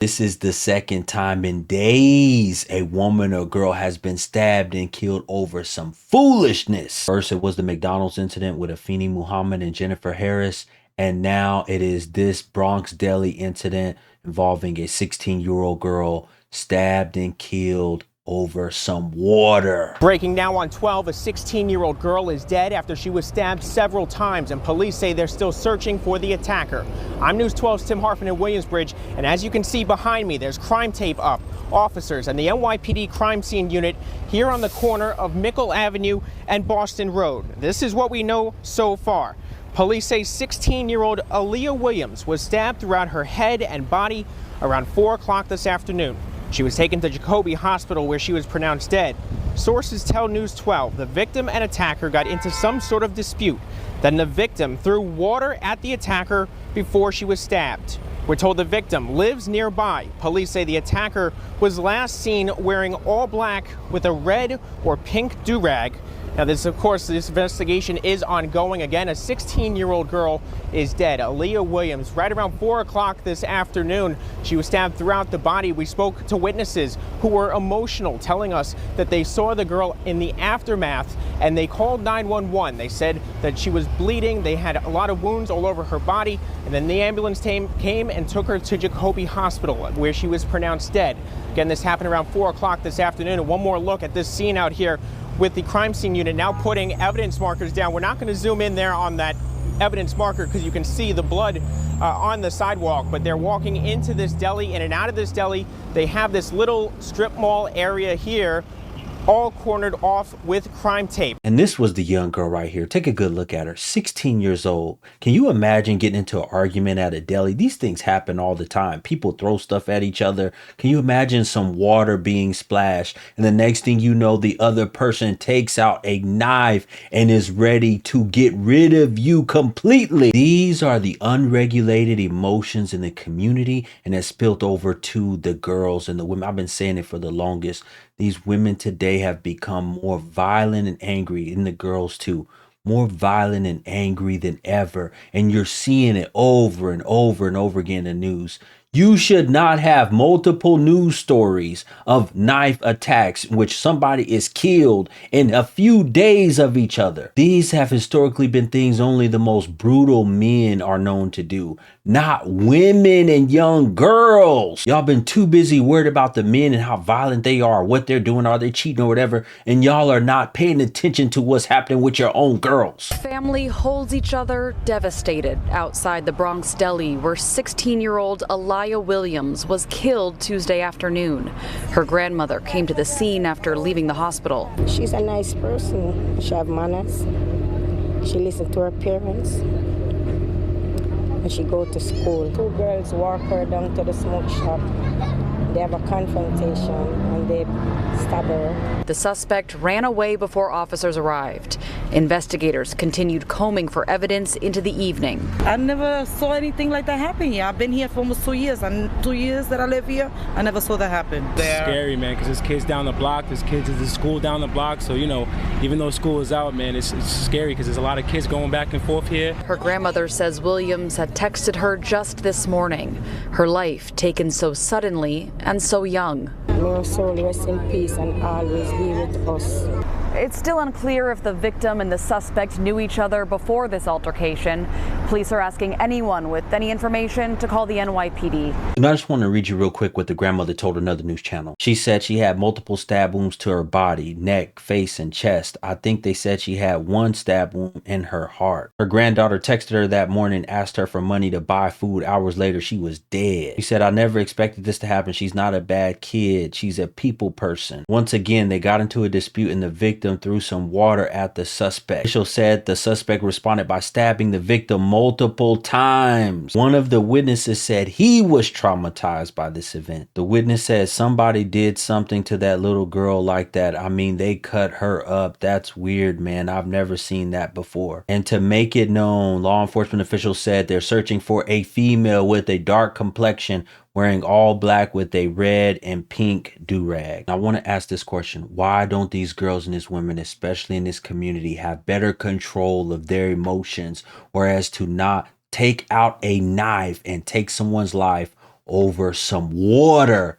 This is the second time in days a woman or girl has been stabbed and killed over some foolishness. First, it was the McDonald's incident with Afeni Muhammad and Jennifer Harris. And now it is this Bronx Deli incident involving a 16-year-old girl stabbed and killed over some water. Breaking now on 12, a 16-year-old girl is dead after she was stabbed several times, and police say they're still searching for the attacker. I'm News 12's Tim Harfin in Williamsbridge, and as you can see behind me, there's crime tape up. Officers and the NYPD crime scene unit here on the corner of Mickle Avenue and Boston Road. This is what we know so far. Police say 16-year-old Aliyah Williams was stabbed throughout her head and body around 4 o'clock this afternoon. She was taken to Jacoby Hospital where she was pronounced dead. Sources tell News 12 the victim and attacker got into some sort of dispute. Then the victim threw water at the attacker before she was stabbed. We're told the victim lives nearby. Police say the attacker was last seen wearing all black with a red or pink durag. Now, this investigation is ongoing. Again, a 16-year-old girl is dead. Aliyah Williams, right around 4 o'clock this afternoon, she was stabbed throughout the body. We spoke to witnesses who were emotional, telling us that they saw the girl in the aftermath and they called 911. They said that she was bleeding. They had a lot of wounds all over her body. And then the ambulance team came and took her to Jacoby Hospital where she was pronounced dead. Again, this happened around 4 o'clock this afternoon. And one more look at this scene out here with the crime scene unit now putting evidence markers down. We're not going to zoom in there on that evidence marker because you can see the blood on the sidewalk, but they're walking into this deli, in and out of this deli. They have this little strip mall area here, all cornered off with crime tape. And this was the young girl right here. Take a good look at her. 16 years old. Can you imagine getting into an argument at a deli? These things happen all the time. People throw stuff at each other. Can you imagine some water being splashed? And the next thing you know, the other person takes out a knife and is ready to get rid of you completely. These are the unregulated emotions in the community, and it's spilled over to the girls and the women. I've been saying it for the longest. These women today have become more violent and angry, and the girls too, more violent and angry than ever. And you're seeing it over and over and over again in the news. You should not have multiple news stories of knife attacks in which somebody is killed in a few days of each other. These have historically been things only the most brutal men are known to do, not women and young girls. Y'all been too busy worried about the men and how violent they are, what they're doing, are they cheating or whatever, and y'all are not paying attention to what's happening with your own girls. Family holds each other devastated outside the Bronx Deli where 16-year-old Aliyah Williams was killed Tuesday afternoon. Her grandmother came to the scene after leaving the hospital. She's a nice person. She has manners. She listens to her parents. And she go to school. Two girls walk her down to the smoke shop. They have a confrontation and they stab her. The suspect ran away before officers arrived. Investigators continued combing for evidence into the evening. I never saw anything like that happen here. I've been here for almost 2 years, and 2 years that I live here, I never saw that happen. It's scary, man, because there's kids down the block, there's kids at the school down the block, so, you know, even though school is out, man, it's scary because there's a lot of kids going back and forth here. Her grandmother says Williams had texted her just this morning. Her life taken so suddenly and so young. May her soul rest in peace and always be with us. It's still unclear if the victim and the suspect knew each other before this altercation. Police are asking anyone with any information to call the NYPD. And I just want to read you real quick what the grandmother told another news channel. She said she had multiple stab wounds to her body, neck, face, and chest. I think they said she had one stab wound in her heart. Her granddaughter texted her that morning, asked her for money to buy food. Hours later, she was dead. She said, I never expected this to happen. She's not a bad kid. She's a people person. Once again, they got into a dispute and the victim threw some water at the suspect. Officials said the suspect responded by stabbing the victim multiple times. One of the witnesses said he was traumatized by this event. The witness said somebody did something to that little girl like that. I mean, they cut her up. That's weird, man. I've never seen that before. And to make it known, law enforcement officials said they're searching for a female with a dark complexion wearing all black with a red and pink durag. I want to ask this question. Why don't these girls and these women, especially in this community, have better control of their emotions, whereas to not take out a knife and take someone's life over some water.